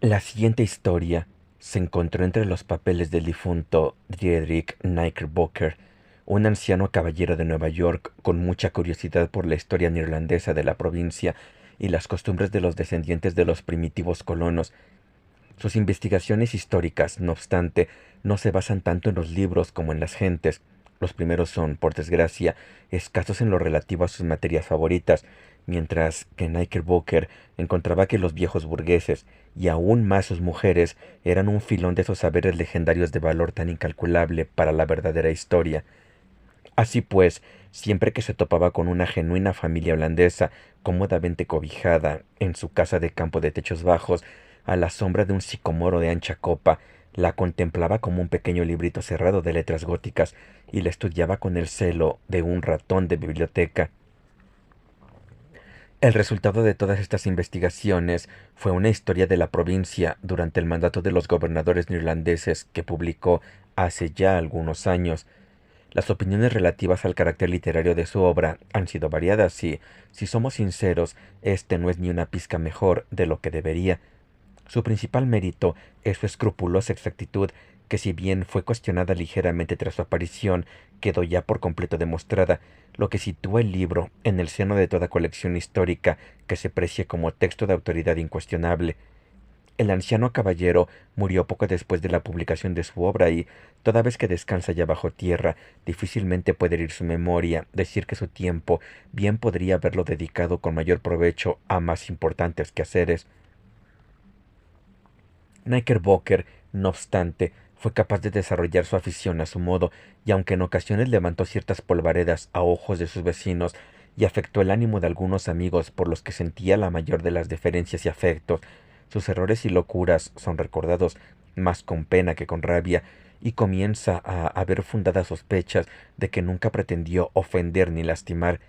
La siguiente historia se encontró entre los papeles del difunto Dietrich Knickerbocker, un anciano caballero de Nueva York con mucha curiosidad por la historia neerlandesa de la provincia y las costumbres de los descendientes de los primitivos colonos. Sus investigaciones históricas, no obstante, no se basan tanto en los libros como en las gentes. Los primeros son, por desgracia, escasos en lo relativo a sus materias favoritas, mientras que Knickerbocker encontraba que los viejos burgueses, y aún más sus mujeres, eran un filón de esos saberes legendarios de valor tan incalculable para la verdadera historia. Así pues, siempre que se topaba con una genuina familia holandesa, cómodamente cobijada en su casa de campo de techos bajos, a la sombra de un sicomoro de ancha copa, la contemplaba como un pequeño librito cerrado de letras góticas y la estudiaba con el celo de un ratón de biblioteca. El resultado de todas estas investigaciones fue una historia de la provincia durante el mandato de los gobernadores neerlandeses que publicó hace ya algunos años. Las opiniones relativas al carácter literario de su obra han sido variadas y, si somos sinceros, este no es ni una pizca mejor de lo que debería. Su principal mérito es su escrupulosa exactitud, que si bien fue cuestionada ligeramente tras su aparición, quedó ya por completo demostrada, lo que sitúa el libro en el seno de toda colección histórica que se precie como texto de autoridad incuestionable. El anciano caballero murió poco después de la publicación de su obra y, toda vez que descansa ya bajo tierra, difícilmente puede herir su memoria decir que su tiempo bien podría haberlo dedicado con mayor provecho a más importantes quehaceres. Knickerbocker, no obstante, fue capaz de desarrollar su afición a su modo, y aunque en ocasiones levantó ciertas polvaredas a ojos de sus vecinos y afectó el ánimo de algunos amigos por los que sentía la mayor de las deferencias y afectos, sus errores y locuras son recordados más con pena que con rabia, y comienza a haber fundadas sospechas de que nunca pretendió ofender ni lastimar.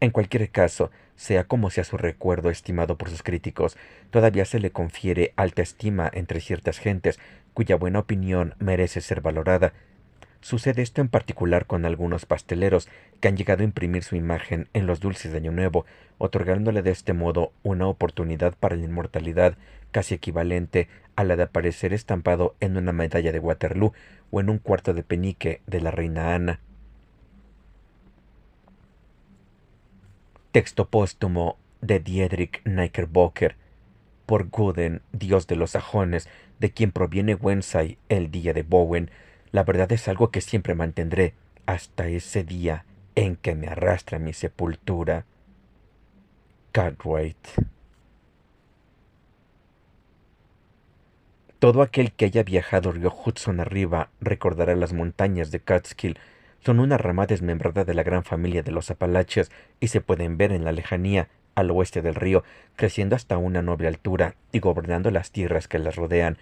En cualquier caso, sea como sea su recuerdo estimado por sus críticos, todavía se le confiere alta estima entre ciertas gentes, cuya buena opinión merece ser valorada. Sucede esto en particular con algunos pasteleros que han llegado a imprimir su imagen en los dulces de Año Nuevo, otorgándole de este modo una oportunidad para la inmortalidad casi equivalente a la de aparecer estampado en una medalla de Waterloo o en un cuarto de penique de la reina Ana. Texto póstumo de Dietrich Knickerbocker, por Guden, dios de los sajones, de quien proviene Wensay, el día de Bowen. La verdad es algo que siempre mantendré hasta ese día en que me arrastre a mi sepultura. Cartwright. Todo aquel que haya viajado río Hudson arriba recordará las montañas de Catskill. Son una rama desmembrada de la gran familia de los Apalaches y se pueden ver en la lejanía, al oeste del río, creciendo hasta una noble altura y gobernando las tierras que las rodean.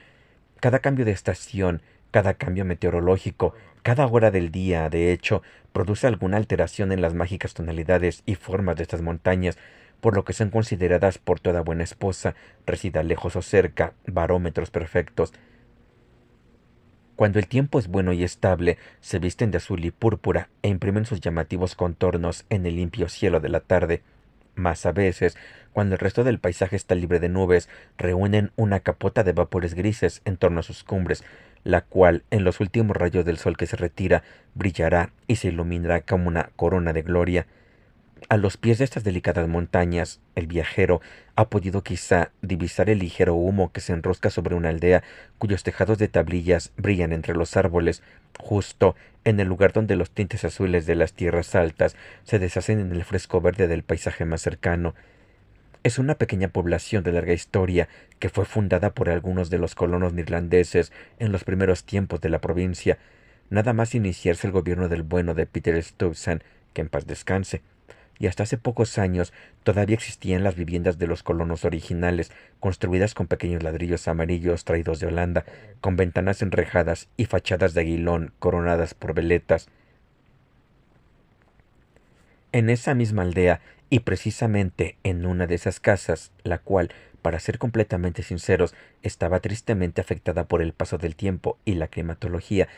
Cada cambio de estación, cada cambio meteorológico, cada hora del día, de hecho, produce alguna alteración en las mágicas tonalidades y formas de estas montañas, por lo que son consideradas por toda buena esposa, resida lejos o cerca, barómetros perfectos. Cuando el tiempo es bueno y estable, se visten de azul y púrpura e imprimen sus llamativos contornos en el limpio cielo de la tarde. Mas a veces, cuando el resto del paisaje está libre de nubes, reúnen una capota de vapores grises en torno a sus cumbres, la cual, en los últimos rayos del sol que se retira, brillará y se iluminará como una corona de gloria. A los pies de estas delicadas montañas, el viajero ha podido quizá divisar el ligero humo que se enrosca sobre una aldea cuyos tejados de tablillas brillan entre los árboles, justo en el lugar donde los tintes azules de las tierras altas se deshacen en el fresco verde del paisaje más cercano. Es una pequeña población de larga historia que fue fundada por algunos de los colonos neerlandeses en los primeros tiempos de la provincia, nada más iniciarse el gobierno del bueno de Peter Stuyvesant, que en paz descanse, y hasta hace pocos años todavía existían las viviendas de los colonos originales, construidas con pequeños ladrillos amarillos traídos de Holanda, con ventanas enrejadas y fachadas de aguilón coronadas por veletas. En esa misma aldea, y precisamente en una de esas casas, la cual, para ser completamente sinceros, estaba tristemente afectada por el paso del tiempo y la climatología,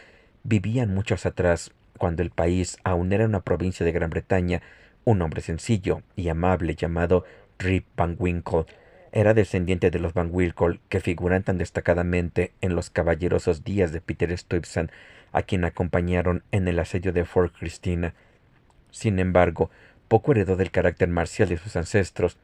vivían muchos atrás, cuando el país aún era una provincia de Gran Bretaña, un hombre sencillo y amable llamado Rip Van Winkle. Era descendiente de los Van Winkle, que figuran tan destacadamente en los caballerosos días de Peter Stuyvesant, a quien acompañaron en el asedio de Fort Christina. Sin embargo, poco heredó del carácter marcial de sus ancestros.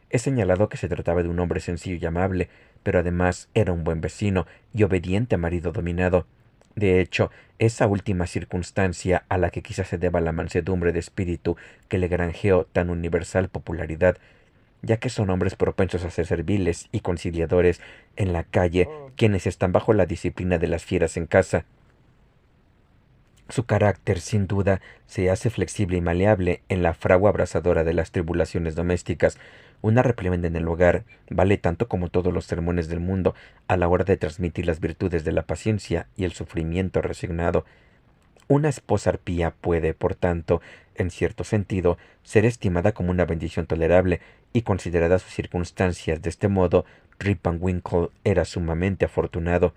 He señalado que se trataba de un hombre sencillo y amable, pero además era un buen vecino y obediente marido dominado. De hecho, esa última circunstancia a la que quizás se deba la mansedumbre de espíritu que le granjeó tan universal popularidad, ya que son hombres propensos a ser serviles y conciliadores en la calle, quienes están bajo la disciplina de las fieras en casa. Su carácter, sin duda, se hace flexible y maleable en la fragua abrasadora de las tribulaciones domésticas. Una reprimenda en el hogar vale tanto como todos los sermones del mundo a la hora de transmitir las virtudes de la paciencia y el sufrimiento resignado. Una esposa arpía puede, por tanto, en cierto sentido, ser estimada como una bendición tolerable, y consideradas sus circunstancias de este modo, Rip Van Winkle era sumamente afortunado.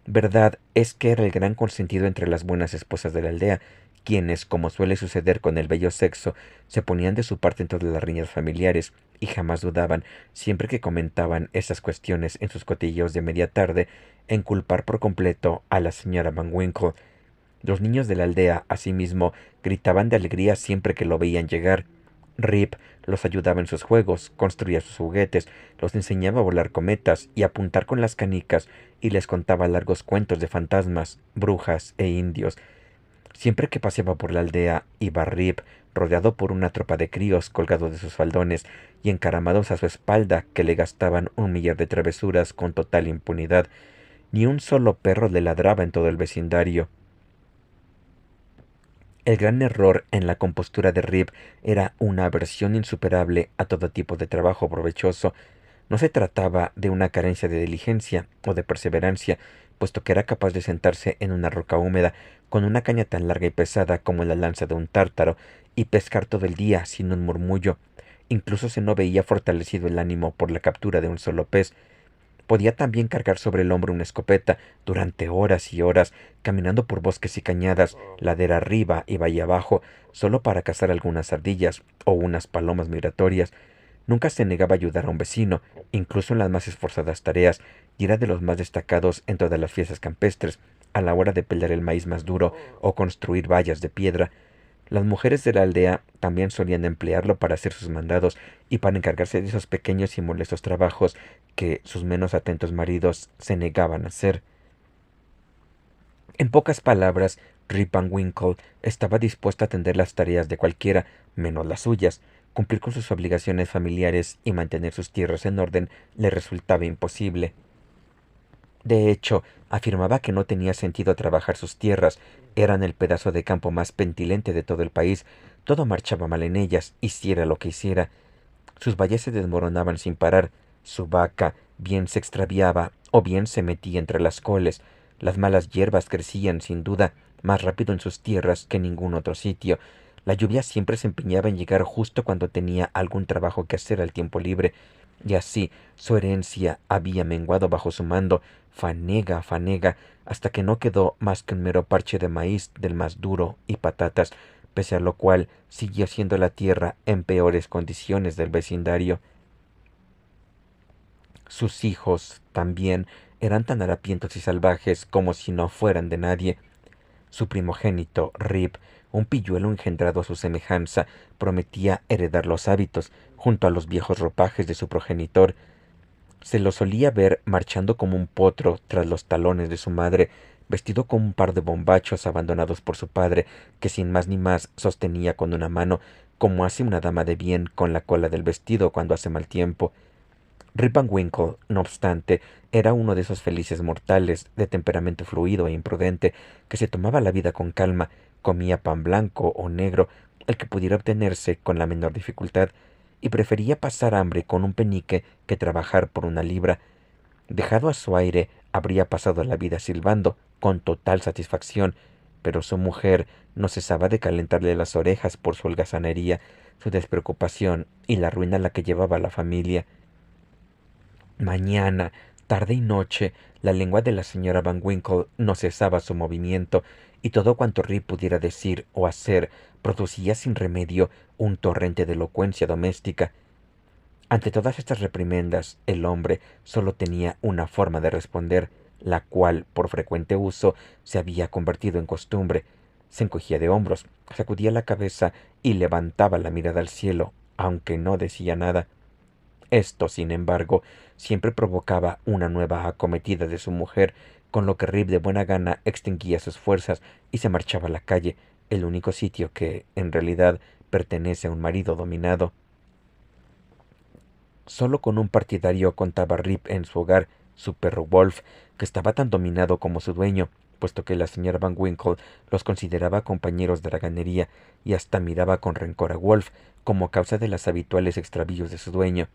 Verdad es que era el gran consentido entre las buenas esposas de la aldea, quienes, como suele suceder con el bello sexo, se ponían de su parte en todas las riñas familiares, y jamás dudaban, siempre que comentaban esas cuestiones en sus cotilleos de media tarde, en culpar por completo a la señora Van Winkle. Los niños de la aldea, asimismo, gritaban de alegría siempre que lo veían llegar. Rip los ayudaba en sus juegos, construía sus juguetes, los enseñaba a volar cometas y a apuntar con las canicas, y les contaba largos cuentos de fantasmas, brujas e indios. Siempre que paseaba por la aldea, iba Rip, rodeado por una tropa de críos colgados de sus faldones y encaramados a su espalda, que le gastaban un millar de travesuras con total impunidad. Ni un solo perro le ladraba en todo el vecindario. El gran error en la compostura de Rip era una aversión insuperable a todo tipo de trabajo provechoso. No se trataba de una carencia de diligencia o de perseverancia, puesto que era capaz de sentarse en una roca húmeda con una caña tan larga y pesada como la lanza de un tártaro y pescar todo el día sin un murmullo. Incluso se no veía fortalecido el ánimo por la captura de un solo pez. Podía también cargar sobre el hombro una escopeta durante horas y horas, caminando por bosques y cañadas, ladera arriba y valle abajo, solo para cazar algunas ardillas o unas palomas migratorias. Nunca se negaba a ayudar a un vecino, incluso en las más esforzadas tareas, y era de los más destacados en todas las fiestas campestres, a la hora de pelar el maíz más duro o construir vallas de piedra. Las mujeres de la aldea también solían emplearlo para hacer sus mandados y para encargarse de esos pequeños y molestos trabajos que sus menos atentos maridos se negaban a hacer. En pocas palabras, Rip Van Winkle estaba dispuesto a atender las tareas de cualquiera, menos las suyas. Cumplir con sus obligaciones familiares y mantener sus tierras en orden le resultaba imposible. De hecho, afirmaba que no tenía sentido trabajar sus tierras, eran el pedazo de campo más pentilente de todo el país, todo marchaba mal en ellas, hiciera lo que hiciera. Sus valles se desmoronaban sin parar, su vaca bien se extraviaba o bien se metía entre las coles, las malas hierbas crecían, sin duda, más rápido en sus tierras que en ningún otro sitio. La lluvia siempre se empeñaba en llegar justo cuando tenía algún trabajo que hacer al tiempo libre, y así su herencia había menguado bajo su mando, fanega a fanega, hasta que no quedó más que un mero parche de maíz del más duro y patatas, pese a lo cual siguió siendo la tierra en peores condiciones del vecindario. Sus hijos, también, eran tan harapientos y salvajes como si no fueran de nadie. Su primogénito, Rip, un pilluelo engendrado a su semejanza, prometía heredar los hábitos, junto a los viejos ropajes de su progenitor. Se lo solía ver marchando como un potro tras los talones de su madre, vestido con un par de bombachos abandonados por su padre, que sin más ni más sostenía con una mano, como hace una dama de bien con la cola del vestido cuando hace mal tiempo. Rip Van Winkle, no obstante, era uno de esos felices mortales, de temperamento fluido e imprudente, que se tomaba la vida con calma, comía pan blanco o negro, el que pudiera obtenerse con la menor dificultad, y prefería pasar hambre con un penique que trabajar por una libra. Dejado a su aire, habría pasado la vida silbando, con total satisfacción, pero su mujer no cesaba de calentarle las orejas por su holgazanería, su despreocupación y la ruina a la que llevaba la familia. Mañana, tarde y noche, la lengua de la señora Van Winkle no cesaba su movimiento, y todo cuanto Rip pudiera decir o hacer producía sin remedio un torrente de elocuencia doméstica. Ante todas estas reprimendas, el hombre solo tenía una forma de responder, la cual, por frecuente uso, se había convertido en costumbre. Se encogía de hombros, sacudía la cabeza y levantaba la mirada al cielo, aunque no decía nada. Esto, sin embargo, siempre provocaba una nueva acometida de su mujer, con lo que Rip de buena gana extinguía sus fuerzas y se marchaba a la calle, el único sitio que, en realidad, pertenece a un marido dominado. Solo con un partidario contaba Rip en su hogar, su perro Wolf, que estaba tan dominado como su dueño, puesto que la señora Van Winkle los consideraba compañeros de haraganería y hasta miraba con rencor a Wolf como causa de las habituales extravíos de su dueño.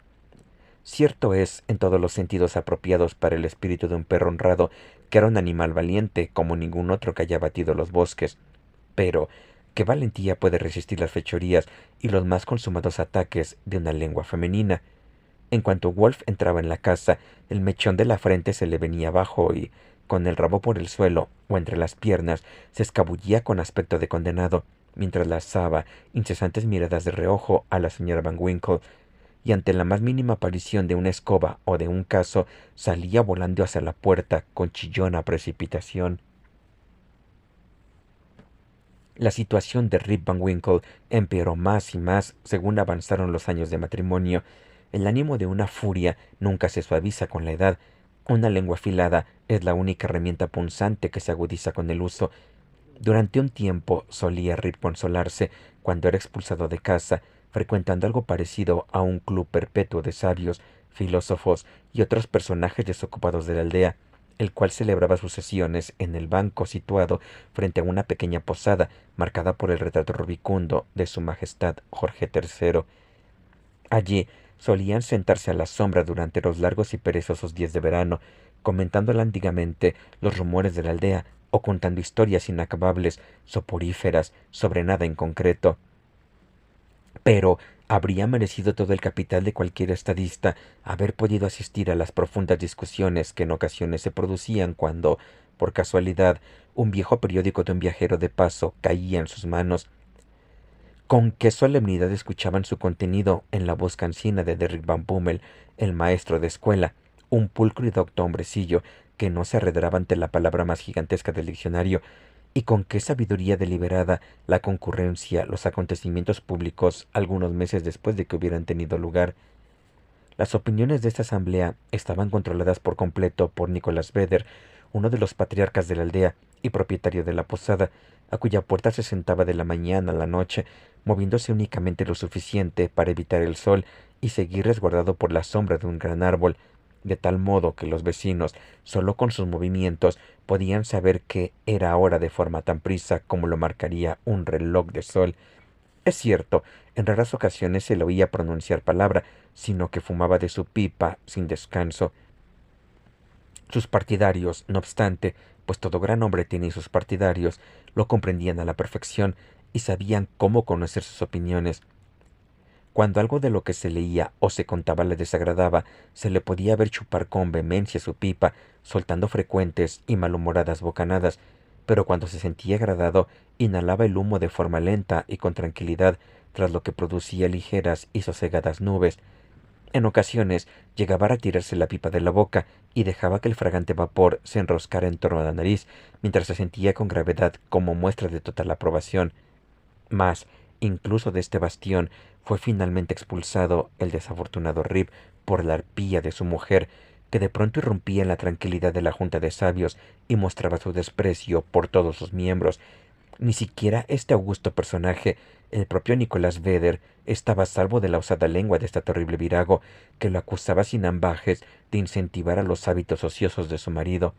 Cierto es, en todos los sentidos apropiados para el espíritu de un perro honrado, que era un animal valiente como ningún otro que haya batido los bosques. Pero, ¿qué valentía puede resistir las fechorías y los más consumados ataques de una lengua femenina? En cuanto Wolf entraba en la casa, el mechón de la frente se le venía abajo y, con el rabo por el suelo o entre las piernas, se escabullía con aspecto de condenado, mientras lanzaba incesantes miradas de reojo a la señora Van Winkle, y ante la más mínima aparición de una escoba o de un cazo, salía volando hacia la puerta con chillona precipitación. La situación de Rip Van Winkle empeoró más y más según avanzaron los años de matrimonio. El ánimo de una furia nunca se suaviza con la edad. Una lengua afilada es la única herramienta punzante que se agudiza con el uso. Durante un tiempo solía Rip consolarse cuando era expulsado de casa, frecuentando algo parecido a un club perpetuo de sabios, filósofos y otros personajes desocupados de la aldea, el cual celebraba sus sesiones en el banco situado frente a una pequeña posada marcada por el retrato rubicundo de su Majestad Jorge III. Allí solían sentarse a la sombra durante los largos y perezosos días de verano, comentando lánguidamente los rumores de la aldea o contando historias inacabables, soporíferas, sobre nada en concreto. Pero habría merecido todo el capital de cualquier estadista haber podido asistir a las profundas discusiones que en ocasiones se producían cuando, por casualidad, un viejo periódico de un viajero de paso caía en sus manos. Con qué solemnidad escuchaban su contenido en la voz cansina de Derrick Van Bummel, el maestro de escuela, un pulcro y docto hombrecillo que no se arredraba ante la palabra más gigantesca del diccionario, y con qué sabiduría deliberada la concurrencia, los acontecimientos públicos algunos meses después de que hubieran tenido lugar. Las opiniones de esta asamblea estaban controladas por completo por Nicholas Vedder, uno de los patriarcas de la aldea y propietario de la posada, a cuya puerta se sentaba de la mañana a la noche, moviéndose únicamente lo suficiente para evitar el sol y seguir resguardado por la sombra de un gran árbol, de tal modo que los vecinos, solo con sus movimientos, podían saber que era hora de forma tan prisa como lo marcaría un reloj de sol. Es cierto, en raras ocasiones se le oía pronunciar palabra, sino que fumaba de su pipa sin descanso. Sus partidarios, no obstante, pues todo gran hombre tiene sus partidarios, lo comprendían a la perfección y sabían cómo conocer sus opiniones. Cuando algo de lo que se leía o se contaba le desagradaba, se le podía ver chupar con vehemencia su pipa, soltando frecuentes y malhumoradas bocanadas, pero cuando se sentía agradado, inhalaba el humo de forma lenta y con tranquilidad, tras lo que producía ligeras y sosegadas nubes. En ocasiones llegaba a retirarse la pipa de la boca y dejaba que el fragante vapor se enroscara en torno a la nariz, mientras se sentía con gravedad como muestra de total aprobación. Mas, incluso de este bastión, fue finalmente expulsado el desafortunado Rip por la arpía de su mujer, que de pronto irrumpía en la tranquilidad de la junta de sabios y mostraba su desprecio por todos sus miembros. Ni siquiera este augusto personaje, el propio Nicolás Vedder, estaba a salvo de la osada lengua de esta terrible virago, que lo acusaba sin ambajes de incentivar a los hábitos ociosos de su marido.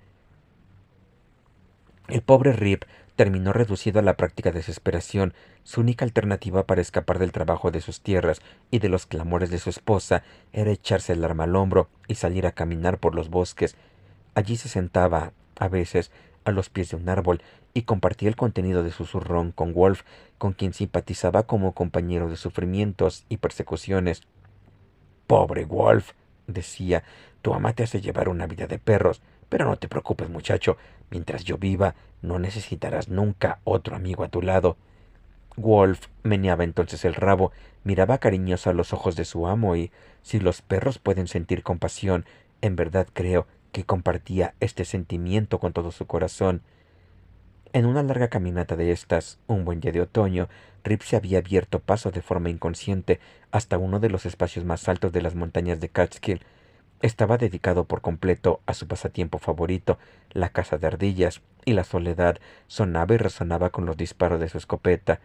El pobre Rip terminó reducido a la práctica desesperación. Su única alternativa para escapar del trabajo de sus tierras y de los clamores de su esposa era echarse el arma al hombro y salir a caminar por los bosques. Allí se sentaba, a veces, a los pies de un árbol y compartía el contenido de su zurrón con Wolf, con quien simpatizaba como compañero de sufrimientos y persecuciones. Pobre Wolf, decía, tu ama te hace llevar una vida de perros, pero no te preocupes, muchacho, mientras yo viva, no necesitarás nunca otro amigo a tu lado. Wolf meneaba entonces el rabo, miraba cariñoso a los ojos de su amo y, si los perros pueden sentir compasión, en verdad creo que compartía este sentimiento con todo su corazón. En una larga caminata de estas, un buen día de otoño, Rip se había abierto paso de forma inconsciente hasta uno de los espacios más altos de las montañas de Catskill. Estaba dedicado por completo a su pasatiempo favorito, la caza de ardillas, y la soledad sonaba y resonaba con los disparos de su escopeta.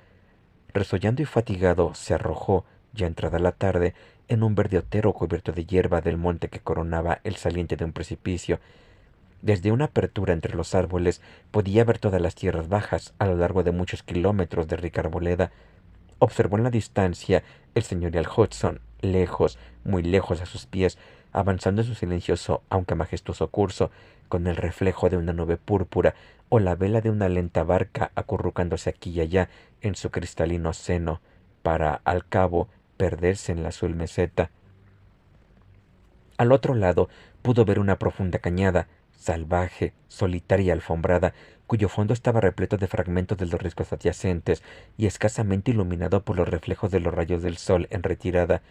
Resollando y fatigado, se arrojó, ya entrada la tarde, en un verde otero cubierto de hierba del monte que coronaba el saliente de un precipicio. Desde una apertura entre los árboles podía ver todas las tierras bajas a lo largo de muchos kilómetros de rica arboleda. Observó en la distancia el señorial Hudson, lejos, muy lejos a sus pies, avanzando en su silencioso aunque majestuoso curso, con el reflejo de una nube púrpura o la vela de una lenta barca acurrucándose aquí y allá en su cristalino seno, para, al cabo, perderse en la azul meseta. Al otro lado pudo ver una profunda cañada, salvaje, solitaria y alfombrada, cuyo fondo estaba repleto de fragmentos de los riscos adyacentes y escasamente iluminado por los reflejos de los rayos del sol en retirada.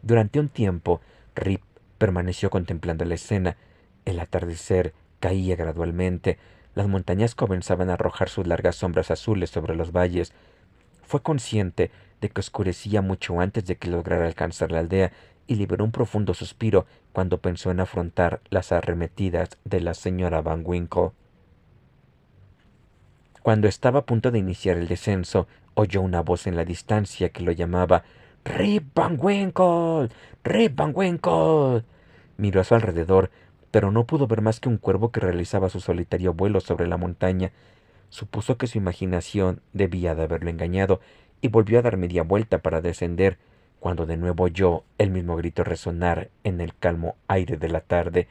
Durante un tiempo, Rip permaneció contemplando la escena. El atardecer caía gradualmente. Las montañas comenzaban a arrojar sus largas sombras azules sobre los valles. Fue consciente de que oscurecía mucho antes de que lograra alcanzar la aldea y liberó un profundo suspiro cuando pensó en afrontar las arremetidas de la señora Van Winkle. Cuando estaba a punto de iniciar el descenso, oyó una voz en la distancia que lo llamaba «¡Rip Van Winkle! ¡Rip Van Winkle!». Miró a su alrededor, pero no pudo ver más que un cuervo que realizaba su solitario vuelo sobre la montaña. Supuso que su imaginación debía de haberlo engañado y volvió a dar media vuelta para descender, cuando de nuevo oyó el mismo grito resonar en el calmo aire de la tarde.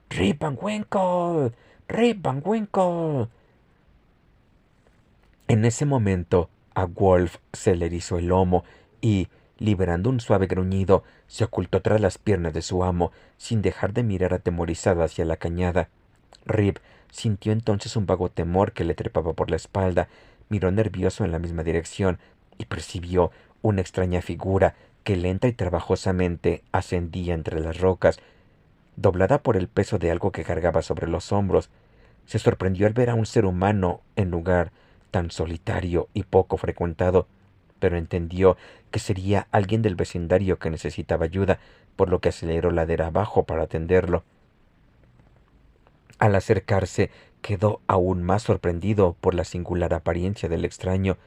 «¡Rip Van Winkle! ¡Rip Van Winkle!». En ese momento a Wolf se le erizó el lomo y, liberando un suave gruñido, se ocultó tras las piernas de su amo, sin dejar de mirar atemorizado hacia la cañada. Rip sintió entonces un vago temor que le trepaba por la espalda, miró nervioso en la misma dirección y percibió una extraña figura que lenta y trabajosamente ascendía entre las rocas, doblada por el peso de algo que cargaba sobre los hombros. Se sorprendió al ver a un ser humano en lugar tan solitario y poco frecuentado, pero entendió que sería alguien del vecindario que necesitaba ayuda, por lo que aceleró ladera abajo para atenderlo. Al acercarse, quedó aún más sorprendido por la singular apariencia del extraño.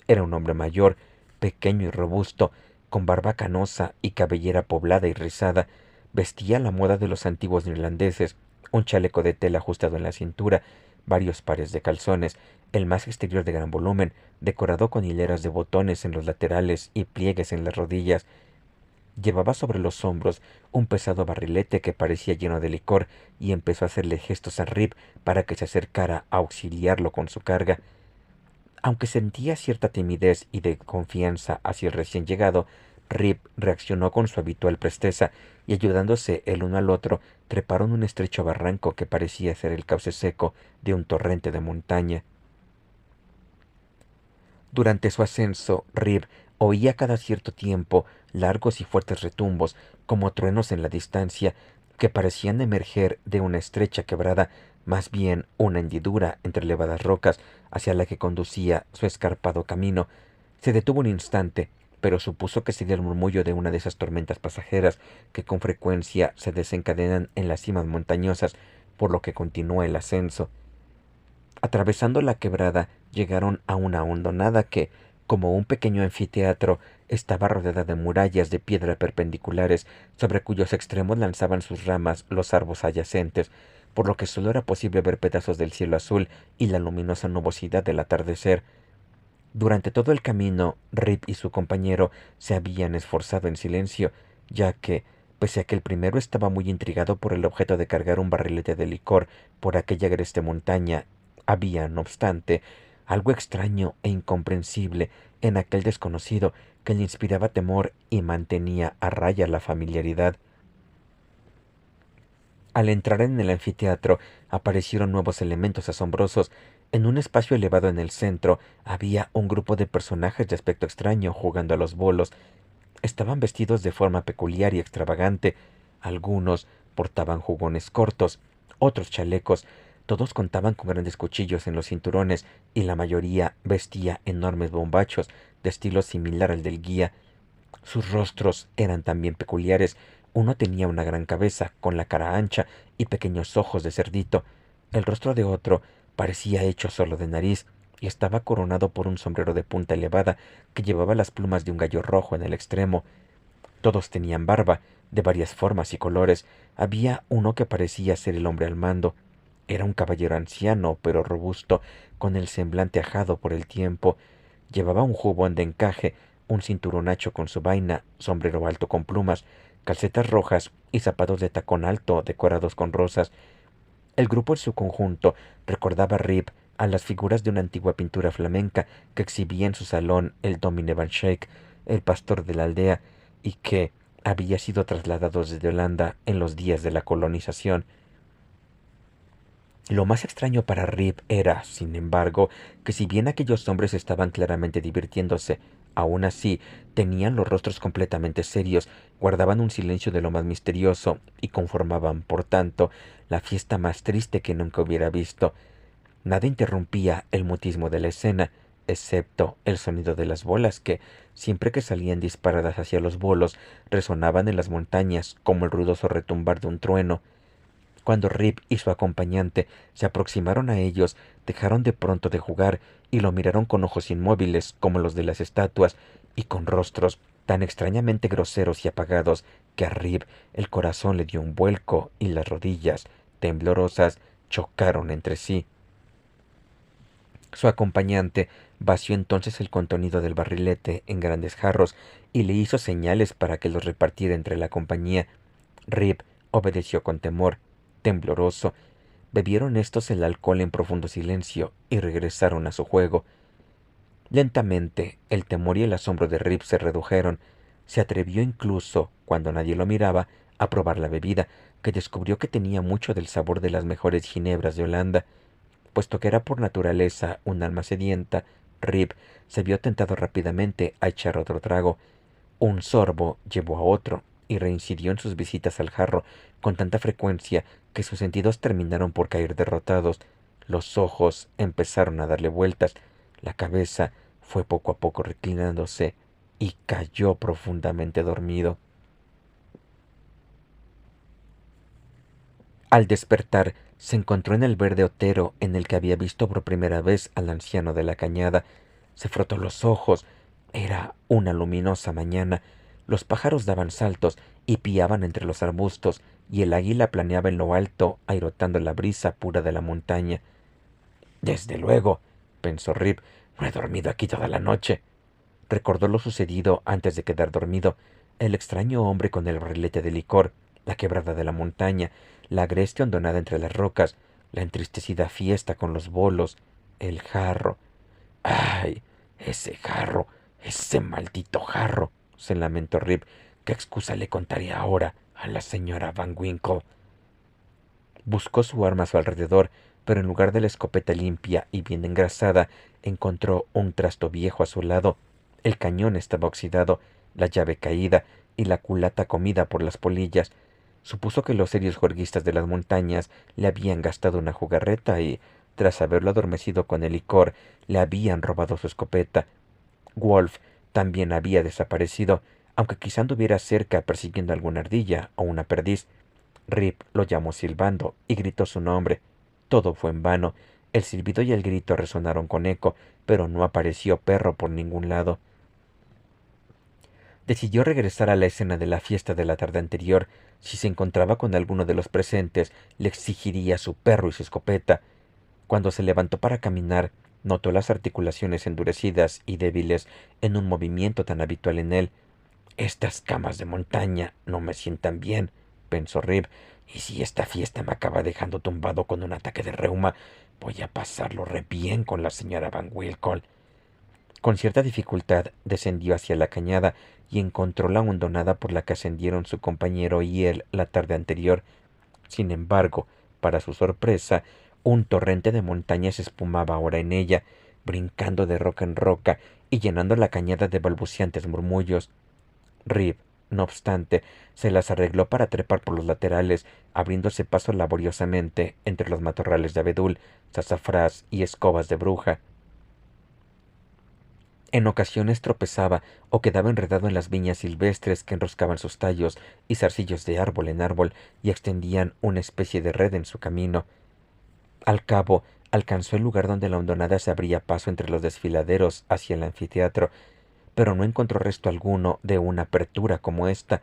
Era un hombre mayor, pequeño y robusto, con barba canosa y cabellera poblada y rizada. Vestía a la moda de los antiguos neerlandeses, un chaleco de tela ajustado en la cintura, varios pares de calzones, el más exterior de gran volumen, decorado con hileras de botones en los laterales y pliegues en las rodillas. Llevaba sobre los hombros un pesado barrilete que parecía lleno de licor y empezó a hacerle gestos a Rip para que se acercara a auxiliarlo con su carga. Aunque sentía cierta timidez y de confianza hacia el recién llegado, Rip reaccionó con su habitual presteza y ayudándose el uno al otro treparon un estrecho barranco que parecía ser el cauce seco de un torrente de montaña. Durante su ascenso, Rip oía cada cierto tiempo largos y fuertes retumbos, como truenos en la distancia, que parecían emerger de una estrecha quebrada, más bien una hendidura entre elevadas rocas hacia la que conducía su escarpado camino. Se detuvo un instante, pero supuso que sería el murmullo de una de esas tormentas pasajeras que con frecuencia se desencadenan en las cimas montañosas, por lo que continuó el ascenso. Atravesando la quebrada, llegaron a una hondonada que, como un pequeño anfiteatro, estaba rodeada de murallas de piedra perpendiculares, sobre cuyos extremos lanzaban sus ramas los árboles adyacentes, por lo que solo era posible ver pedazos del cielo azul y la luminosa nubosidad del atardecer. Durante todo el camino, Rip y su compañero se habían esforzado en silencio, ya que, pese a que el primero estaba muy intrigado por el objeto de cargar un barrilete de licor por aquella agreste montaña, había, no obstante, algo extraño e incomprensible en aquel desconocido que le inspiraba temor y mantenía a raya la familiaridad. Al entrar en el anfiteatro aparecieron nuevos elementos asombrosos. En un espacio elevado en el centro había un grupo de personajes de aspecto extraño jugando a los bolos. Estaban vestidos de forma peculiar y extravagante. Algunos portaban jugones cortos, otros chalecos. Todos contaban con grandes cuchillos en los cinturones y la mayoría vestía enormes bombachos de estilo similar al del guía. Sus rostros eran también peculiares. Uno tenía una gran cabeza, con la cara ancha y pequeños ojos de cerdito. El rostro de otro parecía hecho solo de nariz y estaba coronado por un sombrero de punta elevada que llevaba las plumas de un gallo rojo en el extremo. Todos tenían barba, de varias formas y colores. Había uno que parecía ser el hombre al mando. Era un caballero anciano, pero robusto, con el semblante ajado por el tiempo. Llevaba un jubón de encaje, un cinturón ancho con su vaina, sombrero alto con plumas, calcetas rojas y zapatos de tacón alto decorados con rosas. El grupo en su conjunto recordaba a Rip a las figuras de una antigua pintura flamenca que exhibía en su salón el Domine van Schaick, el pastor de la aldea, y que había sido trasladado desde Holanda en los días de la colonización. Lo más extraño para Rip era, sin embargo, que si bien aquellos hombres estaban claramente divirtiéndose, aún así tenían los rostros completamente serios, guardaban un silencio de lo más misterioso y conformaban, por tanto, la fiesta más triste que nunca hubiera visto. Nada interrumpía el mutismo de la escena, excepto el sonido de las bolas que, siempre que salían disparadas hacia los bolos, resonaban en las montañas como el ruidoso retumbar de un trueno. Cuando Rip y su acompañante se aproximaron a ellos, dejaron de pronto de jugar y lo miraron con ojos inmóviles como los de las estatuas y con rostros tan extrañamente groseros y apagados que a Rip el corazón le dio un vuelco y las rodillas, temblorosas, chocaron entre sí. Su acompañante vació entonces el contenido del barrilete en grandes jarros y le hizo señales para que los repartiera entre la compañía. Rip obedeció con temor, tembloroso. Bebieron estos el alcohol en profundo silencio y regresaron a su juego. Lentamente, el temor y el asombro de Rip se redujeron. Se atrevió incluso, cuando nadie lo miraba, a probar la bebida, que descubrió que tenía mucho del sabor de las mejores ginebras de Holanda. Puesto que era por naturaleza un alma sedienta, Rip se vio tentado rápidamente a echar otro trago. Un sorbo llevó a otro, y reincidió en sus visitas al jarro con tanta frecuencia que sus sentidos terminaron por caer derrotados. Los ojos empezaron a darle vueltas, la cabeza fue poco a poco reclinándose y cayó profundamente dormido. Al despertar, se encontró en el verde otero en el que había visto por primera vez al anciano de la cañada. Se frotó los ojos. Era una luminosa mañana. Los pájaros daban saltos y piaban entre los arbustos, y el águila planeaba en lo alto, airotando la brisa pura de la montaña. Desde luego, pensó Rip, no he dormido aquí toda la noche. Recordó lo sucedido antes de quedar dormido, el extraño hombre con el barrilete de licor, la quebrada de la montaña, la agreste hondonada entre las rocas, la entristecida fiesta con los bolos, el jarro. ¡Ay! Ese jarro, ese maldito jarro, se lamentó Rip. ¿Qué excusa le contaré ahora a la señora Van Winkle? Buscó su arma a su alrededor, pero en lugar de la escopeta limpia y bien engrasada, encontró un trasto viejo a su lado. El cañón estaba oxidado, la llave caída y la culata comida por las polillas. Supuso que los serios juerguistas de las montañas le habían gastado una jugarreta y, tras haberlo adormecido con el licor, le habían robado su escopeta. Wolf también había desaparecido, aunque quizá anduviera cerca persiguiendo alguna ardilla o una perdiz. Rip lo llamó silbando y gritó su nombre. Todo fue en vano. El silbido y el grito resonaron con eco, pero no apareció perro por ningún lado. Decidió regresar a la escena de la fiesta de la tarde anterior. Si se encontraba con alguno de los presentes, le exigiría su perro y su escopeta. Cuando se levantó para caminar, notó las articulaciones endurecidas y débiles en un movimiento tan habitual en él. Estas camas de montaña no me sientan bien, pensó Rip, y si esta fiesta me acaba dejando tumbado con un ataque de reuma, voy a pasarlo re bien con la señora Van Winkle. Con cierta dificultad descendió hacia la cañada y encontró la hondonada por la que ascendieron su compañero y él la tarde anterior. Sin embargo, para su sorpresa, un torrente de montañas espumaba ahora en ella, brincando de roca en roca y llenando la cañada de balbuceantes murmullos. Rip, no obstante, se las arregló para trepar por los laterales, abriéndose paso laboriosamente entre los matorrales de abedul, sazafrás y escobas de bruja. En ocasiones tropezaba o quedaba enredado en las viñas silvestres que enroscaban sus tallos y zarcillos de árbol en árbol y extendían una especie de red en su camino. Al cabo, alcanzó el lugar donde la hondonada se abría paso entre los desfiladeros hacia el anfiteatro, pero no encontró resto alguno de una apertura como esta.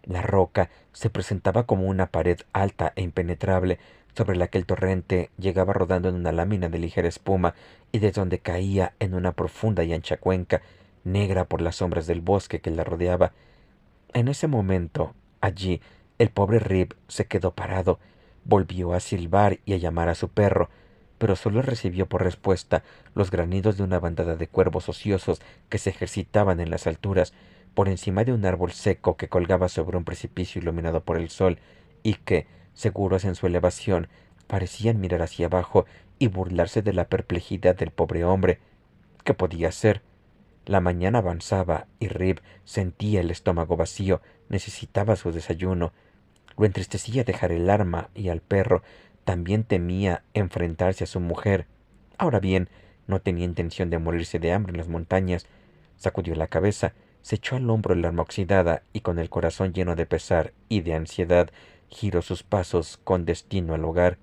La roca se presentaba como una pared alta e impenetrable, sobre la que el torrente llegaba rodando en una lámina de ligera espuma y desde donde caía en una profunda y ancha cuenca, negra por las sombras del bosque que la rodeaba. En ese momento, allí, el pobre Rip se quedó parado, volvió a silbar y a llamar a su perro, pero solo recibió por respuesta los granidos de una bandada de cuervos ociosos que se ejercitaban en las alturas, por encima de un árbol seco que colgaba sobre un precipicio iluminado por el sol, y que, seguros en su elevación, parecían mirar hacia abajo y burlarse de la perplejidad del pobre hombre. ¿Qué podía hacer? La mañana avanzaba y Rip sentía el estómago vacío, necesitaba su desayuno. Lo entristecía dejar el arma y al perro. También temía enfrentarse a su mujer. Ahora bien, no tenía intención de morirse de hambre en las montañas. Sacudió la cabeza, se echó al hombro el arma oxidada y con el corazón lleno de pesar y de ansiedad, giró sus pasos con destino al hogar.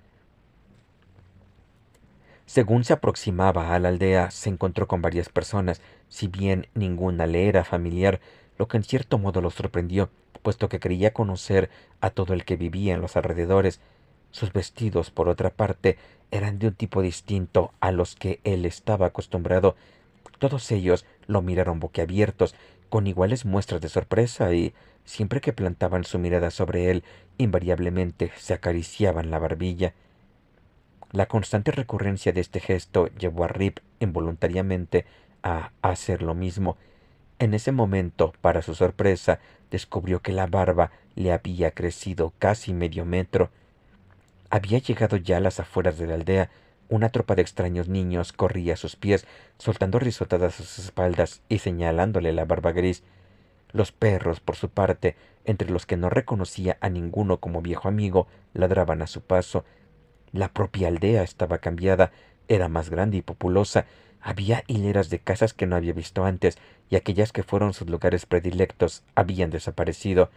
Según se aproximaba a la aldea, se encontró con varias personas, si bien ninguna le era familiar, lo que en cierto modo lo sorprendió, puesto que creía conocer a todo el que vivía en los alrededores. Sus vestidos, por otra parte, eran de un tipo distinto a los que él estaba acostumbrado. Todos ellos lo miraron boquiabiertos, con iguales muestras de sorpresa, y siempre que plantaban su mirada sobre él, invariablemente se acariciaban la barbilla. La constante recurrencia de este gesto llevó a Rip involuntariamente a hacer lo mismo. En ese momento, para su sorpresa, descubrió que la barba le había crecido casi medio metro. Había llegado ya a las afueras de la aldea. Una tropa de extraños niños corría a sus pies, soltando risotadas a sus espaldas y señalándole la barba gris. Los perros, por su parte, entre los que no reconocía a ninguno como viejo amigo, ladraban a su paso. La propia aldea estaba cambiada, era más grande y populosa, había hileras de casas que no había visto antes, y aquellas que fueron sus lugares predilectos habían desaparecido.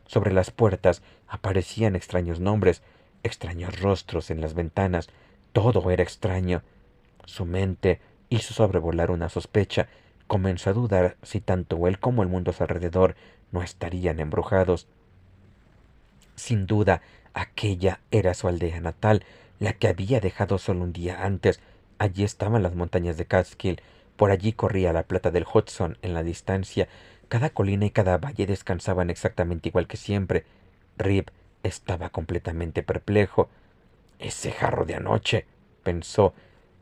Sobre las puertas aparecían extraños nombres, extraños rostros en las ventanas, todo era extraño. Su mente hizo sobrevolar una sospecha, comenzó a dudar si tanto él como el mundo a su alrededor no estarían embrujados. Sin duda, aquella era su aldea natal, la que había dejado solo un día antes. Allí estaban las montañas de Catskill, por allí corría la plata del Hudson en la distancia. Cada colina y cada valle descansaban exactamente igual que siempre. Rip estaba completamente perplejo. Ese jarro de anoche, pensó,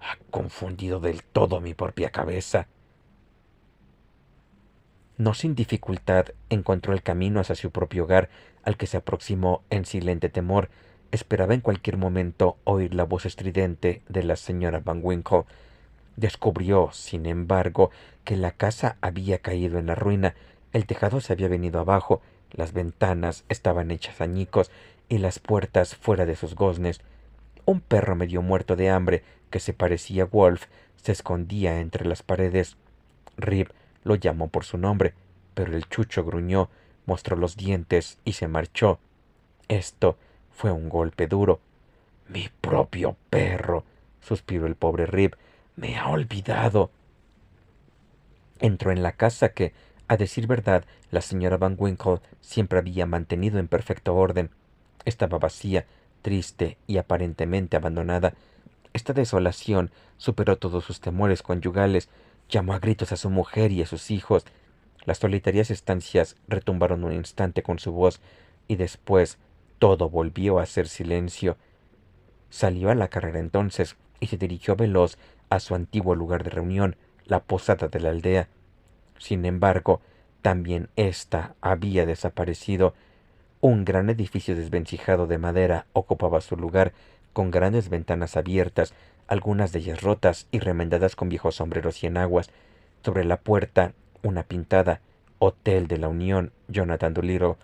ha confundido del todo mi propia cabeza. No sin dificultad encontró el camino hacia su propio hogar, al que se aproximó en silente temor. Esperaba en cualquier momento oír la voz estridente de la señora Van Winkle. Descubrió, sin embargo, que la casa había caído en la ruina, el tejado se había venido abajo, las ventanas estaban hechas añicos y las puertas fuera de sus goznes. Un perro medio muerto de hambre, que se parecía a Wolf, se escondía entre las paredes. Rip lo llamó por su nombre, pero el chucho gruñó, mostró los dientes y se marchó. Esto fue un golpe duro. Mi propio perro, suspiró el pobre Rip, me ha olvidado. Entró en la casa que, a decir verdad, la señora Van Winkle siempre había mantenido en perfecto orden. Estaba vacía, triste y aparentemente abandonada. Esta desolación superó todos sus temores conyugales. Llamó a gritos a su mujer y a sus hijos. Las solitarias estancias retumbaron un instante con su voz y después todo volvió a ser silencio. Salió a la carrera entonces y se dirigió veloz a su antiguo lugar de reunión, la posada de la aldea. Sin embargo, también ésta había desaparecido. Un gran edificio desvencijado de madera ocupaba su lugar, con grandes ventanas abiertas, algunas de ellas rotas y remendadas con viejos sombreros y enaguas. Sobre la puerta, una pintada Hotel de la Unión, Jonathan Doolittle.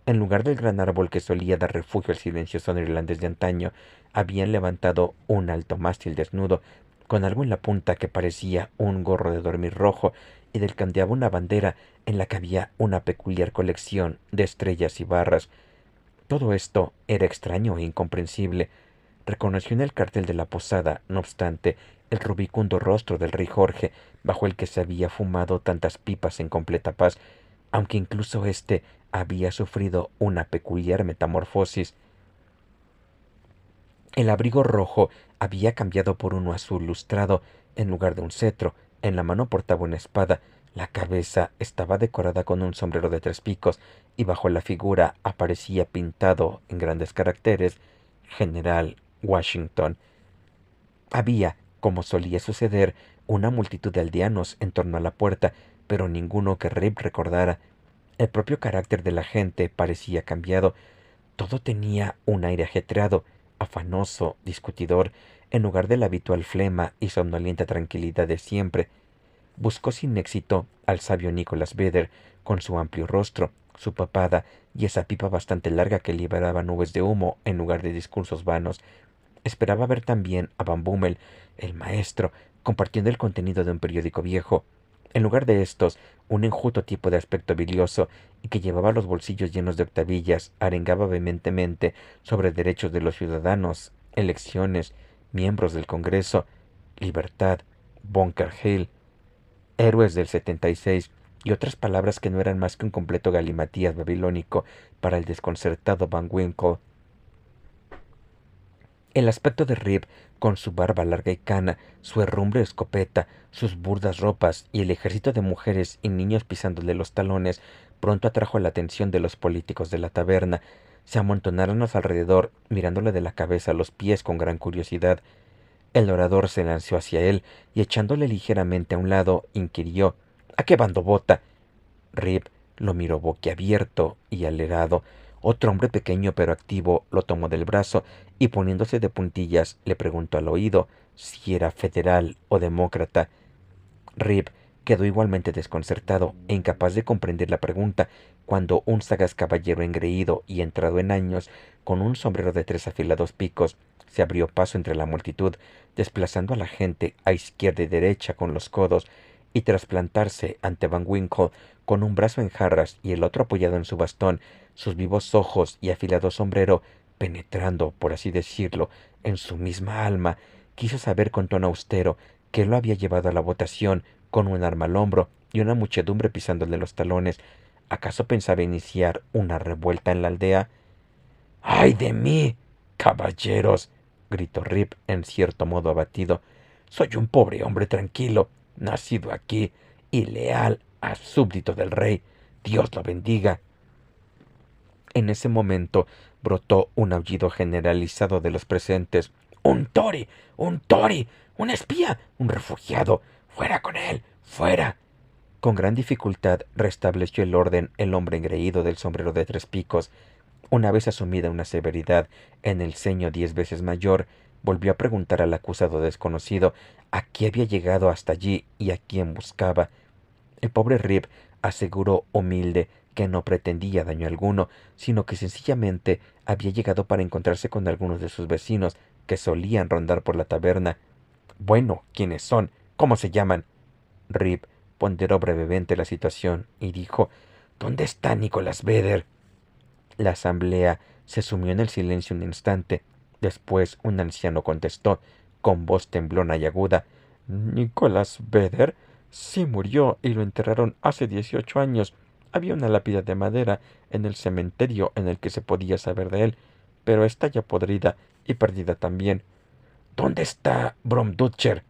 En lugar del gran árbol que solía dar refugio al silencioso neerlandés de antaño, habían levantado un alto mástil desnudo, con algo en la punta que parecía un gorro de dormir rojo, y del que ondeaba una bandera en la que había una peculiar colección de estrellas y barras. Todo esto era extraño e incomprensible. Reconoció en el cartel de la posada, no obstante, el rubicundo rostro del rey Jorge, bajo el que se había fumado tantas pipas en completa paz, aunque incluso éste había sufrido una peculiar metamorfosis. El abrigo rojo había cambiado por uno azul lustrado en lugar de un cetro. En la mano portaba una espada. La cabeza estaba decorada con un sombrero de 3 picos y bajo la figura aparecía pintado en grandes caracteres General Washington. Había, como solía suceder, una multitud de aldeanos en torno a la puerta, pero ninguno que Rip recordara. El propio carácter de la gente parecía cambiado. Todo tenía un aire ajetreado, afanoso, discutidor, en lugar de la habitual flema y somnolienta tranquilidad de siempre. Buscó sin éxito al sabio Nicholas Vedder, con su amplio rostro, su papada y esa pipa bastante larga que liberaba nubes de humo en lugar de discursos vanos. Esperaba ver también a Van Bummel, el maestro, compartiendo el contenido de un periódico viejo. En lugar de estos, un enjuto tipo de aspecto bilioso y que llevaba los bolsillos llenos de octavillas, arengaba vehementemente sobre derechos de los ciudadanos, elecciones, miembros del Congreso, libertad, Bunker Hill, héroes del 76 y otras palabras que no eran más que un completo galimatías babilónico para el desconcertado Van Winkle. El aspecto de Rip, con su barba larga y cana, su herrumbre escopeta, sus burdas ropas y el ejército de mujeres y niños pisándole los talones, pronto atrajo la atención de los políticos de la taberna. Se amontonaron a su alrededor, mirándole de la cabeza a los pies con gran curiosidad. El orador se lanzó hacia él y echándole ligeramente a un lado, inquirió: ¿A qué bando vota? Rip lo miró boquiabierto y alerado. Otro hombre pequeño pero activo lo tomó del brazo y poniéndose de puntillas le preguntó al oído si era federal o demócrata. Rip quedó igualmente desconcertado e incapaz de comprender la pregunta cuando un sagaz caballero engreído y entrado en años, con un sombrero de 3 afilados picos, se abrió paso entre la multitud, desplazando a la gente a izquierda y derecha con los codos, y tras plantarse ante Van Winkle con un brazo en jarras y el otro apoyado en su bastón, sus vivos ojos y afilado sombrero penetrando, por así decirlo, en su misma alma, quiso saber con tono austero qué lo había llevado a la votación con un arma al hombro y una muchedumbre pisándole los talones. ¿Acaso pensaba iniciar una revuelta en la aldea? ¡Ay de mí, caballeros! Gritó Rip en cierto modo abatido. Soy un pobre hombre tranquilo, nacido aquí y leal a súbdito del rey. Dios lo bendiga. En ese momento brotó un aullido generalizado de los presentes. ¡Un Tory! ¡Un Tory! ¡Un espía! ¡Un refugiado! ¡Fuera con él! ¡Fuera! Con gran dificultad restableció el orden el hombre engreído del sombrero de 3 picos. Una vez asumida una severidad en el ceño 10 veces mayor, volvió a preguntar al acusado desconocido a qué había llegado hasta allí y a quién buscaba. El pobre Rip aseguró humilde que no pretendía daño alguno, sino que sencillamente había llegado para encontrarse con algunos de sus vecinos que solían rondar por la taberna. Bueno, ¿quiénes son? ¿Cómo se llaman? Rip ponderó brevemente la situación y dijo: ¿Dónde está Nicholas Vedder? La asamblea se sumió en el silencio un instante. Después un anciano contestó, con voz temblona y aguda: ¿Nicholas Vedder? Sí, murió y lo enterraron hace 18 años. Había una lápida de madera en el cementerio en el que se podía saber de él, pero está ya podrida y perdida también. ¿Dónde está Brom Dutcher?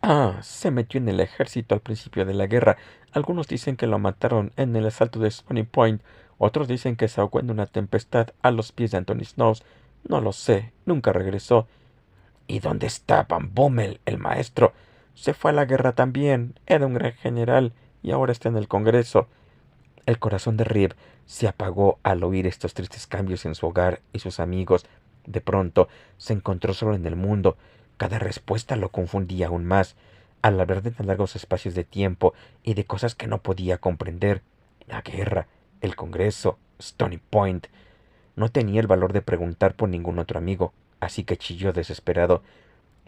Ah, se metió en el ejército al principio de la guerra. Algunos dicen que lo mataron en el asalto de Stony Point. Otros dicen que se ahogó en una tempestad a los pies de Anthony Snows. No lo sé, nunca regresó. ¿Y dónde está Van Bommel, el maestro? Se fue a la guerra también. Era un gran general y ahora está en el Congreso. El corazón de Rip se apagó al oír estos tristes cambios en su hogar y sus amigos. De pronto se encontró solo en el mundo. Cada respuesta lo confundía aún más. Al hablar de tan largos espacios de tiempo y de cosas que no podía comprender, la guerra, el Congreso, Stony Point, no tenía el valor de preguntar por ningún otro amigo, así que chilló desesperado.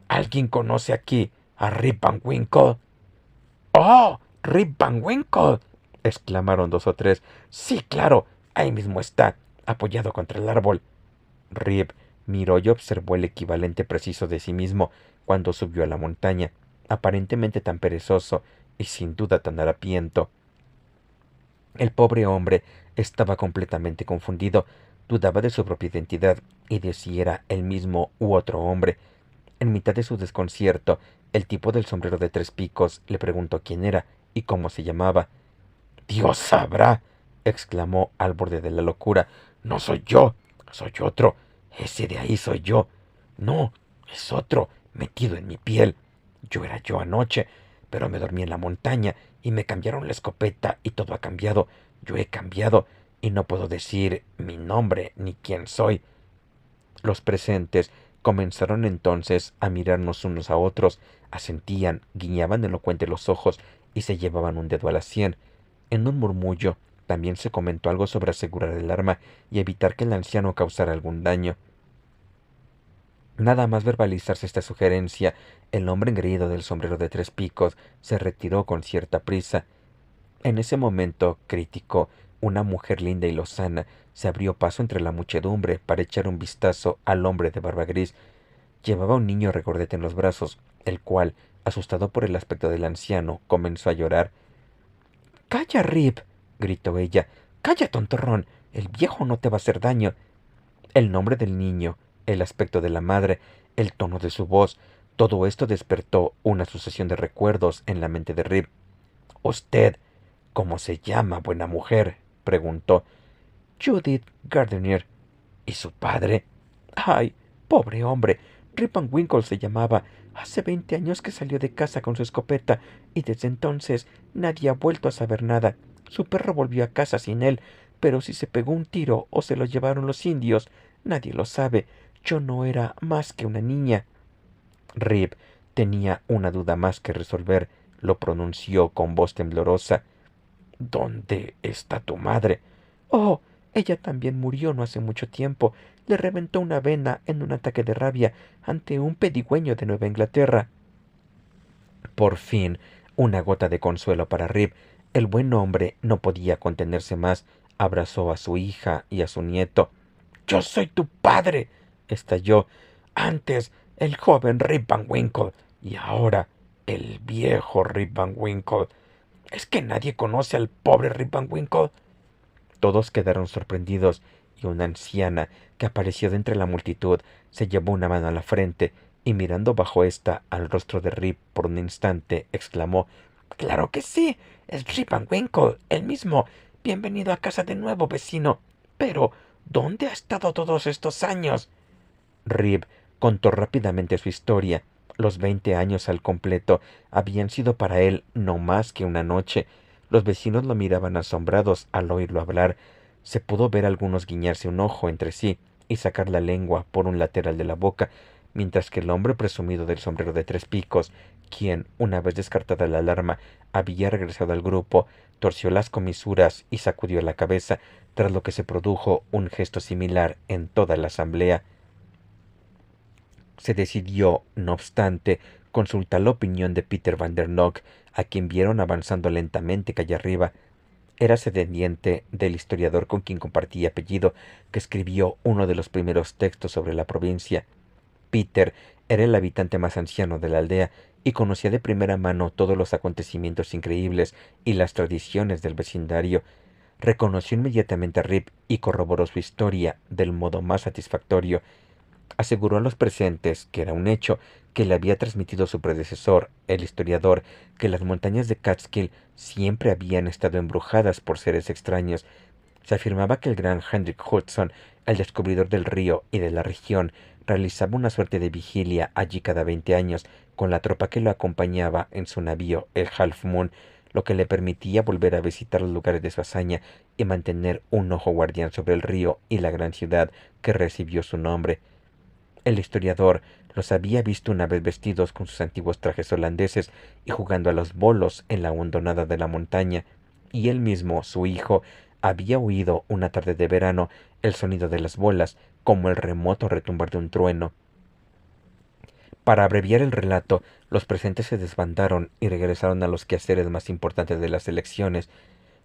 ¿Alguien conoce aquí a Rip Van Winkle? ¡Oh! ¡Rip Van Winkle! Exclamaron dos o tres. Sí, claro, ahí mismo está, apoyado contra el árbol. Rip miró y observó el equivalente preciso de sí mismo cuando subió a la montaña, aparentemente tan perezoso y sin duda tan harapiento. El pobre hombre estaba completamente confundido, dudaba de su propia identidad y de si era él mismo u otro hombre. En mitad de su desconcierto, el tipo del sombrero de tres picos le preguntó quién era y cómo se llamaba. Dios sabrá, exclamó al borde de la locura. No soy yo, soy otro. Ese de ahí soy yo. No, es otro, metido en mi piel. Yo era yo anoche, pero me dormí en la montaña y me cambiaron la escopeta y todo ha cambiado. Yo he cambiado y no puedo decir mi nombre ni quién soy. Los presentes comenzaron entonces a mirarnos unos a otros, asentían, guiñaban elocuente los ojos y se llevaban un dedo a la sien. En un murmullo también se comentó algo sobre asegurar el arma y evitar que el anciano causara algún daño. Nada más verbalizarse esta sugerencia, el hombre engreído del sombrero de tres picos se retiró con cierta prisa. En ese momento crítico, una mujer linda y lozana se abrió paso entre la muchedumbre para echar un vistazo al hombre de barba gris. Llevaba un niño regordete en los brazos, el cual, asustado por el aspecto del anciano, comenzó a llorar. —¡Calla, Rip! —gritó ella. —¡Calla, tontorrón! El viejo no te va a hacer daño. El nombre del niño, el aspecto de la madre, el tono de su voz, todo esto despertó una sucesión de recuerdos en la mente de Rip. —¿Usted cómo se llama, buena mujer? —preguntó. —Judith Gardenier. —¿Y su padre? —Ay, pobre hombre. Rip Van Winkle se llamaba. Hace 20 años que salió de casa con su escopeta y desde entonces nadie ha vuelto a saber nada. Su perro volvió a casa sin él, pero si se pegó un tiro o se lo llevaron los indios, nadie lo sabe. Yo no era más que una niña. Rip tenía una duda más que resolver. Lo pronunció con voz temblorosa. —¿Dónde está tu madre? —Oh, ella también murió no hace mucho tiempo. Le reventó una vena en un ataque de rabia ante un pedigüeño de Nueva Inglaterra. Por fin, una gota de consuelo para Rip. El buen hombre no podía contenerse más. Abrazó a su hija y a su nieto. —¡Yo soy tu padre! —estalló. Antes, el joven Rip Van Winkle y ahora el viejo Rip Van Winkle. ¿Es que nadie conoce al pobre Rip Van Winkle? Todos quedaron sorprendidos y una anciana que apareció de entre la multitud se llevó una mano a la frente y mirando bajo ésta al rostro de Rip por un instante exclamó: —¡Claro que sí! ¡Es Rip Van Winkle, el mismo! Bienvenido a casa de nuevo, vecino. Pero, ¿dónde ha estado todos estos años? Rip contó rápidamente su historia. Los 20 años al completo habían sido para él no más que una noche. Los vecinos lo miraban asombrados al oírlo hablar. Se pudo ver a algunos guiñarse un ojo entre sí y sacar la lengua por un lateral de la boca, mientras que el hombre presumido del sombrero de tres picos, quien, una vez descartada la alarma, había regresado al grupo, torció las comisuras y sacudió la cabeza, tras lo que se produjo un gesto similar en toda la asamblea. Se decidió, no obstante, consultar la opinión de Peter Van der Nock, a quien vieron avanzando lentamente calle arriba. Era descendiente del historiador con quien compartía apellido, que escribió uno de los primeros textos sobre la provincia. Peter era el habitante más anciano de la aldea y conocía de primera mano todos los acontecimientos increíbles y las tradiciones del vecindario. Reconoció inmediatamente a Rip y corroboró su historia del modo más satisfactorio. Aseguró a los presentes que era un hecho que le había transmitido su predecesor, el historiador, que las montañas de Catskill siempre habían estado embrujadas por seres extraños. Se afirmaba que el gran Hendrik Hudson, el descubridor del río y de la región, realizaba una suerte de vigilia allí cada 20 años, con la tropa que lo acompañaba en su navío, el Half Moon, lo que le permitía volver a visitar los lugares de su hazaña y mantener un ojo guardián sobre el río y la gran ciudad que recibió su nombre. El historiador los había visto una vez vestidos con sus antiguos trajes holandeses y jugando a los bolos en la hondonada de la montaña, y él mismo, su hijo, había oído una tarde de verano el sonido de las bolas, como el remoto retumbar de un trueno. Para abreviar el relato, los presentes se desbandaron y regresaron a los quehaceres más importantes de las elecciones.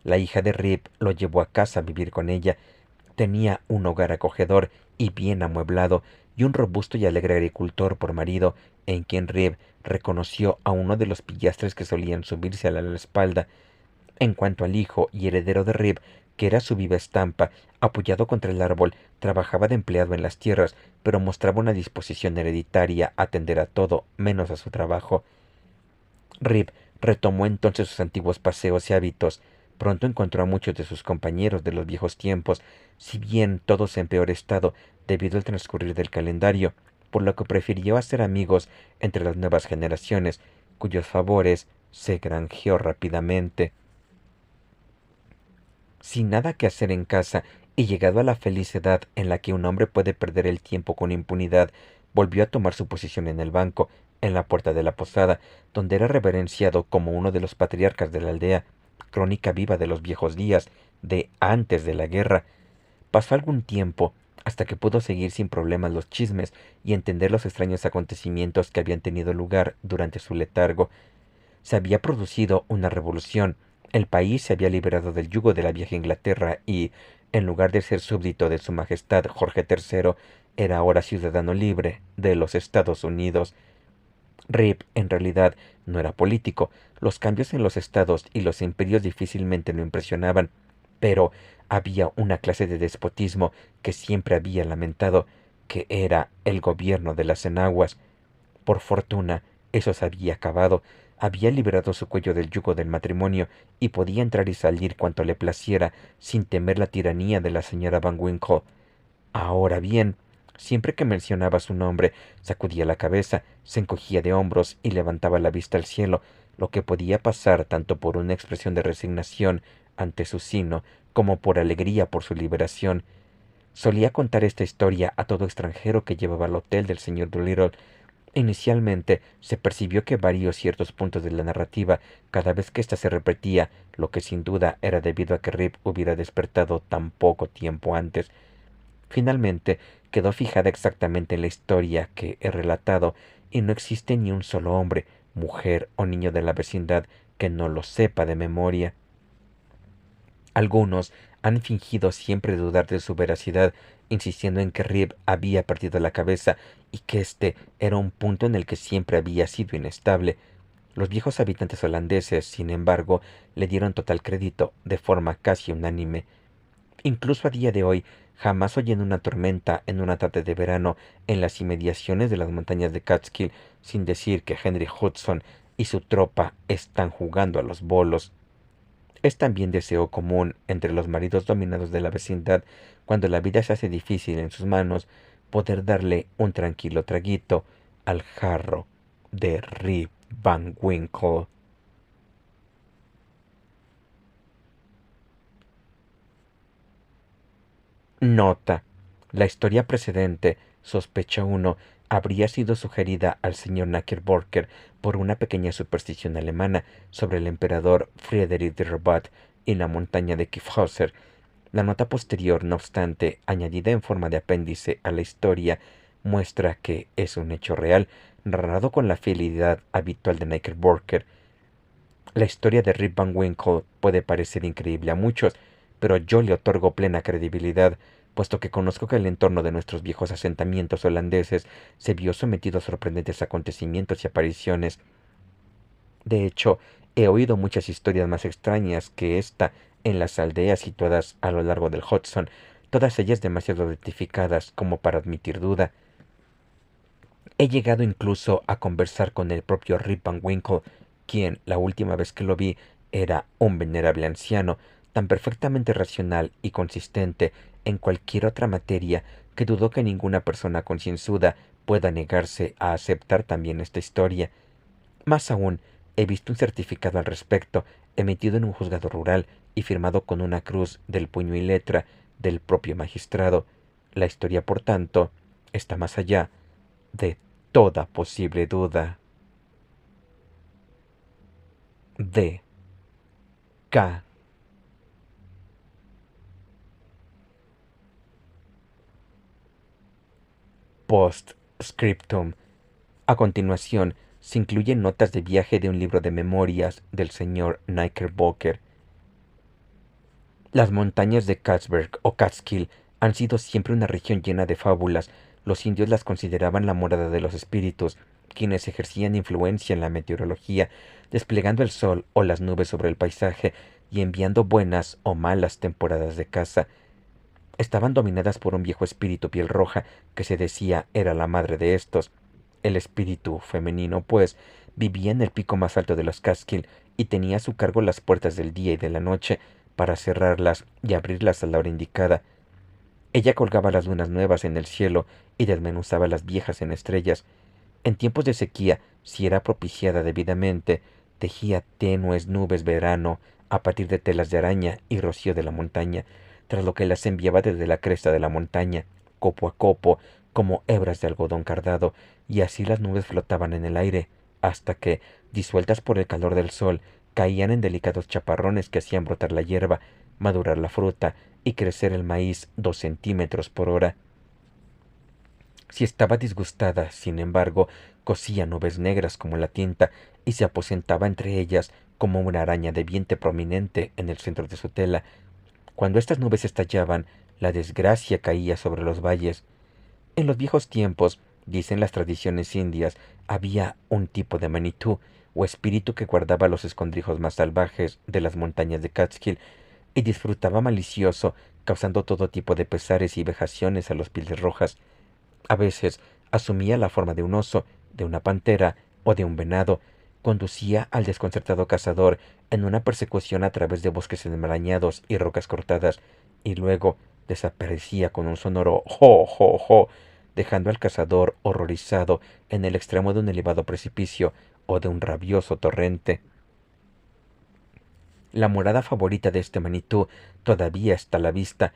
La hija de Rip lo llevó a casa a vivir con ella. Tenía un hogar acogedor y bien amueblado, y un robusto y alegre agricultor por marido, en quien Rip reconoció a uno de los pillastres que solían subirse a la espalda. En cuanto al hijo y heredero de Rip, que era su viva estampa, apoyado contra el árbol, trabajaba de empleado en las tierras, pero mostraba una disposición hereditaria a atender a todo, menos a su trabajo. Rip retomó entonces sus antiguos paseos y hábitos. Pronto encontró a muchos de sus compañeros de los viejos tiempos, si bien todos en peor estado debido al transcurrir del calendario, por lo que prefirió hacer amigos entre las nuevas generaciones, cuyos favores se granjeó rápidamente. Sin nada que hacer en casa y llegado a la feliz edad en la que un hombre puede perder el tiempo con impunidad, volvió a tomar su posición en el banco, en la puerta de la posada, donde era reverenciado como uno de los patriarcas de la aldea, crónica viva de los viejos días, de antes de la guerra. Pasó algún tiempo hasta que pudo seguir sin problemas los chismes y entender los extraños acontecimientos que habían tenido lugar durante su letargo. Se había producido una revolución, el país se había liberado del yugo de la vieja Inglaterra y, en lugar de ser súbdito de su Majestad Jorge III, era ahora ciudadano libre de los Estados Unidos. Rip, en realidad, no era político. Los cambios en los estados y los imperios difícilmente lo impresionaban, pero había una clase de despotismo que siempre había lamentado, que era el gobierno de las enaguas. Por fortuna, eso se había acabado. Había liberado su cuello del yugo del matrimonio y podía entrar y salir cuanto le placiera, sin temer la tiranía de la señora Van Winkle. Ahora bien, siempre que mencionaba su nombre, sacudía la cabeza, se encogía de hombros y levantaba la vista al cielo, lo que podía pasar tanto por una expresión de resignación ante su sino como por alegría por su liberación. Solía contar esta historia a todo extranjero que llevaba al hotel del señor Doolittle. Inicialmente se percibió que varió ciertos puntos de la narrativa cada vez que ésta se repetía, lo que sin duda era debido a que Rip hubiera despertado tan poco tiempo antes. Finalmente quedó fijada exactamente en la historia que he relatado, y no existe ni un solo hombre, mujer o niño de la vecindad que no lo sepa de memoria. Algunos han fingido siempre dudar de su veracidad, insistiendo en que Rip había perdido la cabeza y que este era un punto en el que siempre había sido inestable. Los viejos habitantes holandeses, sin embargo, le dieron total crédito, de forma casi unánime. Incluso a día de hoy, jamás oyen una tormenta en una tarde de verano en las inmediaciones de las montañas de Catskill, sin decir que Henry Hudson y su tropa están jugando a los bolos. Es también deseo común entre los maridos dominados de la vecindad, cuando la vida se hace difícil en sus manos, poder darle un tranquilo traguito al jarro de Rip Van Winkle. Nota: la historia precedente, sospecha uno, habría sido sugerida al señor Knickerbocker por una pequeña superstición alemana sobre el emperador Friedrich de Rabat y la montaña de Kyffhäuser. La nota posterior, no obstante, añadida en forma de apéndice a la historia, muestra que es un hecho real, narrado con la fidelidad habitual de Knickerbocker. La historia de Rip Van Winkle puede parecer increíble a muchos, pero yo le otorgo plena credibilidad, puesto que conozco que el entorno de nuestros viejos asentamientos holandeses se vio sometido a sorprendentes acontecimientos y apariciones. De hecho, he oído muchas historias más extrañas que esta en las aldeas situadas a lo largo del Hudson, todas ellas demasiado identificadas como para admitir duda. He llegado incluso a conversar con el propio Rip Van Winkle, quien, la última vez que lo vi, era un venerable anciano, tan perfectamente racional y consistente en cualquier otra materia que dudo que ninguna persona concienzuda pueda negarse a aceptar también esta historia. Más aún, he visto un certificado al respecto, emitido en un juzgado rural y firmado con una cruz del puño y letra del propio magistrado. La historia, por tanto, está más allá de toda posible duda. D. K. Postscriptum. A continuación, se incluyen notas de viaje de un libro de memorias del señor Knickerbocker. Las montañas de Katzberg o Catskill han sido siempre una región llena de fábulas. Los indios las consideraban la morada de los espíritus, quienes ejercían influencia en la meteorología, desplegando el sol o las nubes sobre el paisaje y enviando buenas o malas temporadas de caza. Estaban dominadas por un viejo espíritu piel roja que se decía era la madre de estos. El espíritu femenino, pues, vivía en el pico más alto de los Catskill y tenía a su cargo las puertas del día y de la noche para cerrarlas y abrirlas a la hora indicada. Ella colgaba las lunas nuevas en el cielo y desmenuzaba las viejas en estrellas. En tiempos de sequía, si era propiciada debidamente, tejía tenues nubes verano a partir de telas de araña y rocío de la montaña, tras lo que las enviaba desde la cresta de la montaña, copo a copo, como hebras de algodón cardado, y así las nubes flotaban en el aire, hasta que, disueltas por el calor del sol, caían en delicados chaparrones que hacían brotar la hierba, madurar la fruta y crecer el maíz 2 centímetros por hora. Si estaba disgustada, sin embargo, cosía nubes negras como la tinta y se aposentaba entre ellas como una araña de vientre prominente en el centro de su tela. Cuando estas nubes estallaban, la desgracia caía sobre los valles. En los viejos tiempos, dicen las tradiciones indias, había un tipo de Manitú o espíritu que guardaba los escondrijos más salvajes de las montañas de Catskill y disfrutaba malicioso, causando todo tipo de pesares y vejaciones a los pieles rojas. A veces asumía la forma de un oso, de una pantera o de un venado, conducía al desconcertado cazador en una persecución a través de bosques enmarañados y rocas cortadas, y luego desaparecía con un sonoro jo, jo, jo, dejando al cazador horrorizado en el extremo de un elevado precipicio o de un rabioso torrente. La morada favorita de este Manitú todavía está a la vista.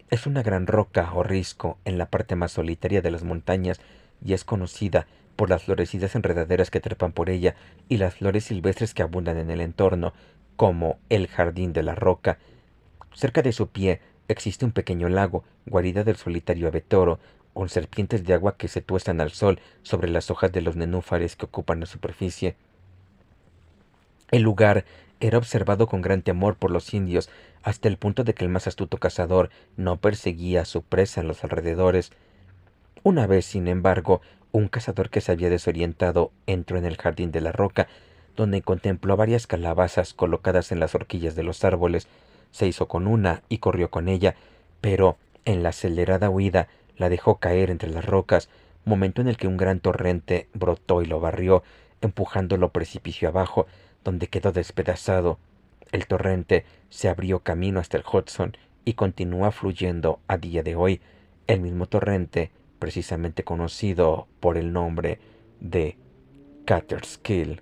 Es una gran roca o risco en la parte más solitaria de las montañas y es conocida por las florecidas enredaderas que trepan por ella y las flores silvestres que abundan en el entorno, como el Jardín de la Roca. Cerca de su pie existe un pequeño lago, guarida del solitario abetoro, con serpientes de agua que se tuestan al sol sobre las hojas de los nenúfares que ocupan la superficie. El lugar era observado con gran temor por los indios, hasta el punto de que el más astuto cazador no perseguía a su presa en los alrededores. Una vez, sin embargo, un cazador que se había desorientado entró en el jardín de la roca, donde contempló varias calabazas colocadas en las horquillas de los árboles. Se hizo con una y corrió con ella, pero en la acelerada huida la dejó caer entre las rocas, momento en el que un gran torrente brotó y lo barrió, empujándolo precipicio abajo, donde quedó despedazado. El torrente se abrió camino hasta el Hudson y continúa fluyendo a día de hoy, el mismo torrente precisamente conocido por el nombre de Catterskill.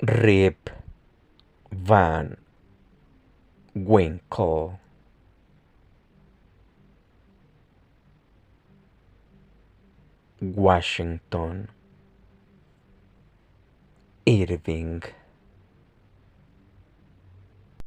Rip Van Winkle. Washington Irving.